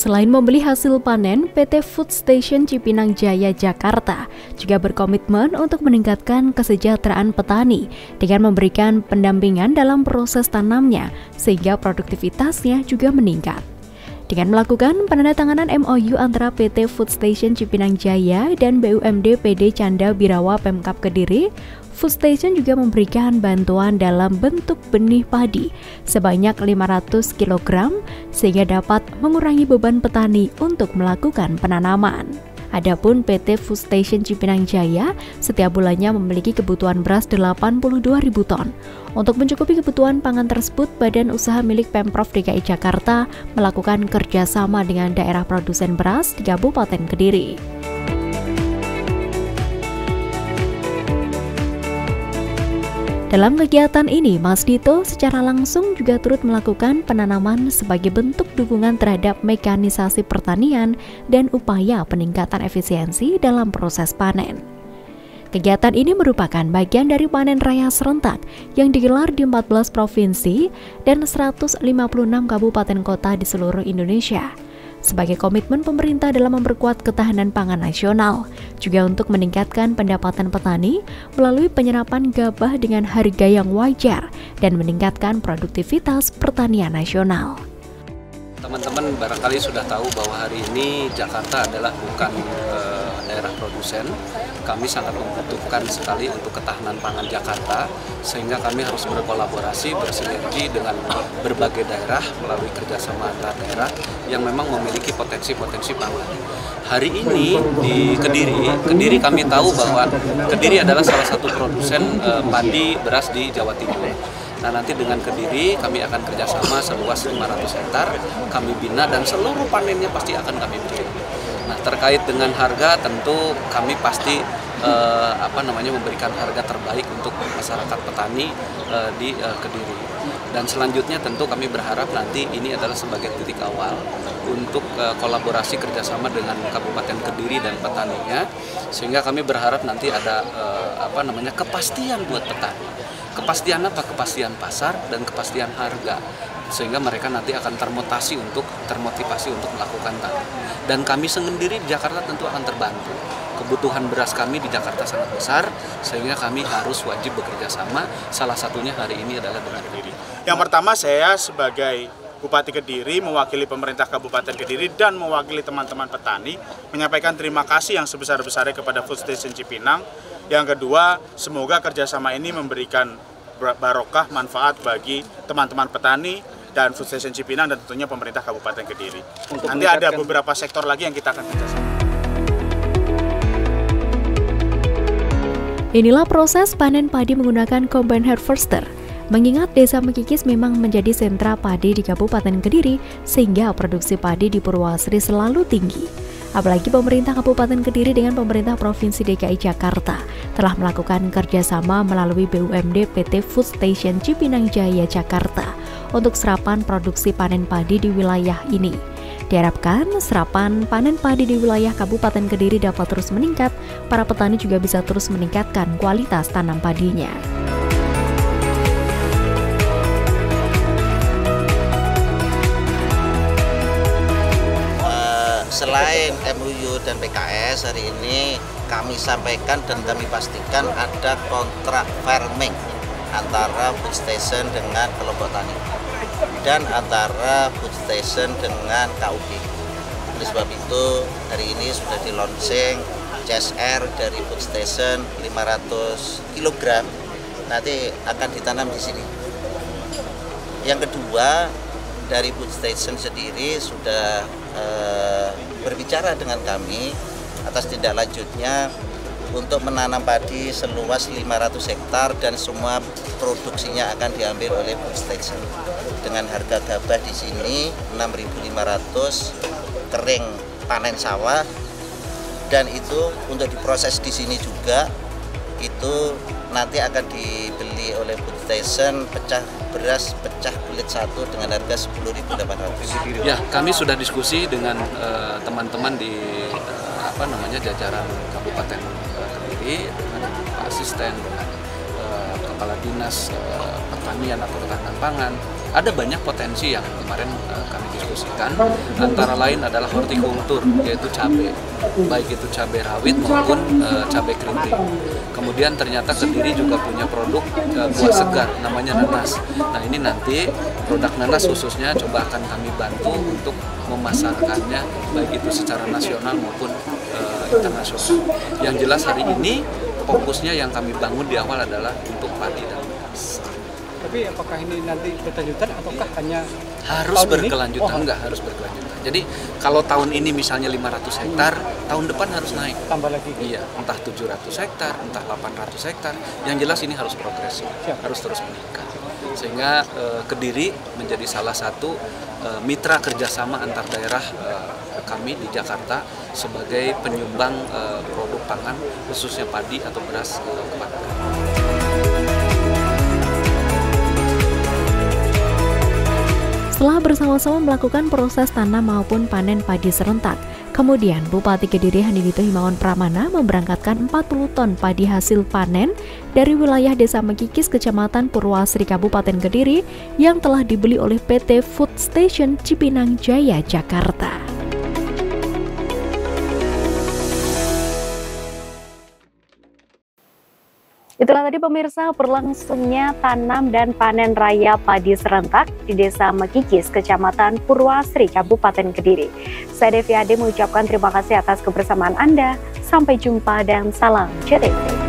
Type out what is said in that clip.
Selain membeli hasil panen, PT Food Station Cipinang Jaya, Jakarta juga berkomitmen untuk meningkatkan kesejahteraan petani dengan memberikan pendampingan dalam proses tanamnya sehingga produktivitasnya juga meningkat. Dengan melakukan penandatanganan MOU antara PT Food Station Cipinang Jaya dan BUMD PD Canda Birawa Pemkab Kediri, Food Station juga memberikan bantuan dalam bentuk benih padi sebanyak 500 kg sehingga dapat mengurangi beban petani untuk melakukan penanaman. Adapun PT Food Station Cipinang Jaya setiap bulannya memiliki kebutuhan beras 82.000 ton. Untuk mencukupi kebutuhan pangan tersebut, Badan Usaha milik Pemprov DKI Jakarta melakukan kerjasama dengan daerah produsen beras di Kabupaten Kediri. Dalam kegiatan ini, Mas Dito secara langsung juga turut melakukan penanaman sebagai bentuk dukungan terhadap mekanisasi pertanian dan upaya peningkatan efisiensi dalam proses panen. Kegiatan ini merupakan bagian dari panen raya serentak yang digelar di 14 provinsi dan 156 kabupaten kota di seluruh Indonesia. Sebagai komitmen pemerintah dalam memperkuat ketahanan pangan nasional, juga untuk meningkatkan pendapatan petani melalui penyerapan gabah dengan harga yang wajar dan meningkatkan produktivitas pertanian nasional. Teman-teman barangkali sudah tahu bahwa hari ini Jakarta adalah bukan daerah produsen. Kami sangat membutuhkan sekali untuk ketahanan pangan Jakarta, sehingga kami harus berkolaborasi, bersinergi dengan berbagai daerah melalui kerjasama antar daerah yang memang memiliki potensi-potensi pangan. Hari ini di Kediri kami tahu bahwa Kediri adalah salah satu produsen padi beras di Jawa Timur. Nah, nanti dengan Kediri kami akan kerjasama seluas 500 hektar, kami bina dan seluruh panennya pasti akan kami bikin. Nah, terkait dengan harga tentu kami pasti memberikan harga terbaik untuk masyarakat petani di Kediri. Dan selanjutnya tentu kami berharap nanti ini adalah sebagai titik awal untuk kolaborasi kerjasama dengan Kabupaten Kediri dan petaninya, sehingga kami berharap nanti ada kepastian buat petani. Kepastian apa? Kepastian pasar dan kepastian harga, sehingga mereka nanti akan termotivasi untuk melakukan tanam. Dan kami sendiri di Jakarta tentu akan terbantu. Kebutuhan beras kami di Jakarta sangat besar, sehingga kami harus wajib bekerja sama. Salah satunya hari ini adalah dengan Kediri. Yang pertama, saya sebagai Bupati Kediri mewakili pemerintah Kabupaten Kediri dan mewakili teman-teman petani menyampaikan terima kasih yang sebesar-besarnya kepada Food Station Cipinang. Yang kedua, semoga kerjasama ini memberikan barokah manfaat bagi teman-teman petani dan Food Station Cipinang dan tentunya pemerintah Kabupaten Kediri. Nanti ada beberapa sektor lagi yang kita akan kerjasama. Inilah proses panen padi menggunakan combine harvester. Mengingat Desa Mekikis memang menjadi sentra padi di Kabupaten Kediri, sehingga produksi padi di Purwasri selalu tinggi. Apalagi pemerintah Kabupaten Kediri dengan pemerintah Provinsi DKI Jakarta telah melakukan kerjasama melalui BUMD PT Food Station Cipinang Jaya, Jakarta untuk serapan produksi panen padi di wilayah ini. Diharapkan serapan panen padi di wilayah Kabupaten Kediri dapat terus meningkat, para petani juga bisa terus meningkatkan kualitas tanam padinya. Selain MOU dan PKS, hari ini kami sampaikan dan kami pastikan ada kontrak farming antara Food Station dengan kelompok tani dan antara Food Station dengan KUB. Oleh sebab itu, hari ini sudah di launching CSR dari Food Station 500 kg, nanti akan ditanam di sini. Yang kedua, dari Food Station sendiri sudah berbicara dengan kami atas tindak lanjutnya untuk menanam padi seluas 500 hektar dan semua produksinya akan diambil oleh Food Station dengan harga gabah di sini 6.500, kering panen sawah, dan itu untuk diproses di sini juga itu nanti akan dibeli oleh Food Station beras pecah kulit satu dengan harga 10.800. Ya, kami sudah diskusi dengan teman-teman di jajaran Kabupaten Kediri, dengan Pak Asisten, dengan Kepala Dinas Pertanian atau Ketahanan Pangan, Ada banyak potensi yang kemarin kami diskusikan, antara lain adalah hortikultur, yaitu cabai, baik itu cabai rawit maupun cabai keriting. Kemudian ternyata Kediri juga punya produk buah segar, namanya nanas. Nah ini nanti produk nanas khususnya coba akan kami bantu untuk memasarkannya, baik itu secara nasional maupun internasional. Yang jelas hari ini fokusnya yang kami bangun di awal adalah untuk padi dan beras. Tapi apakah ini nanti berkelanjutan ataukah hanya harus berkelanjutan? Enggak, harus berkelanjutan. Jadi kalau tahun ini misalnya 500 hektar, tahun depan harus naik. Tambah lagi? Iya, entah 700 hektar, entah 800 hektar. Yang jelas ini harus progresif, harus terus meningkat. Sehingga Kediri menjadi salah satu mitra kerjasama antar daerah kami di Jakarta sebagai penyumbang produk pangan, khususnya padi atau beras kepada kami. Setelah bersama-sama melakukan proses tanam maupun panen padi serentak, kemudian Bupati Kediri Handikito Himawan Pramana memberangkatkan 40 ton padi hasil panen dari wilayah Desa Mekikis, Kecamatan Purwasri, Kabupaten Kediri yang telah dibeli oleh PT Food Station Cipinang Jaya, Jakarta. Itulah tadi pemirsa berlangsungnya tanam dan panen raya padi serentak di Desa Mekikis, Kecamatan Purwasri, Kabupaten Kediri. Saya Devi Ade mengucapkan terima kasih atas kebersamaan Anda. Sampai jumpa dan salam JTV.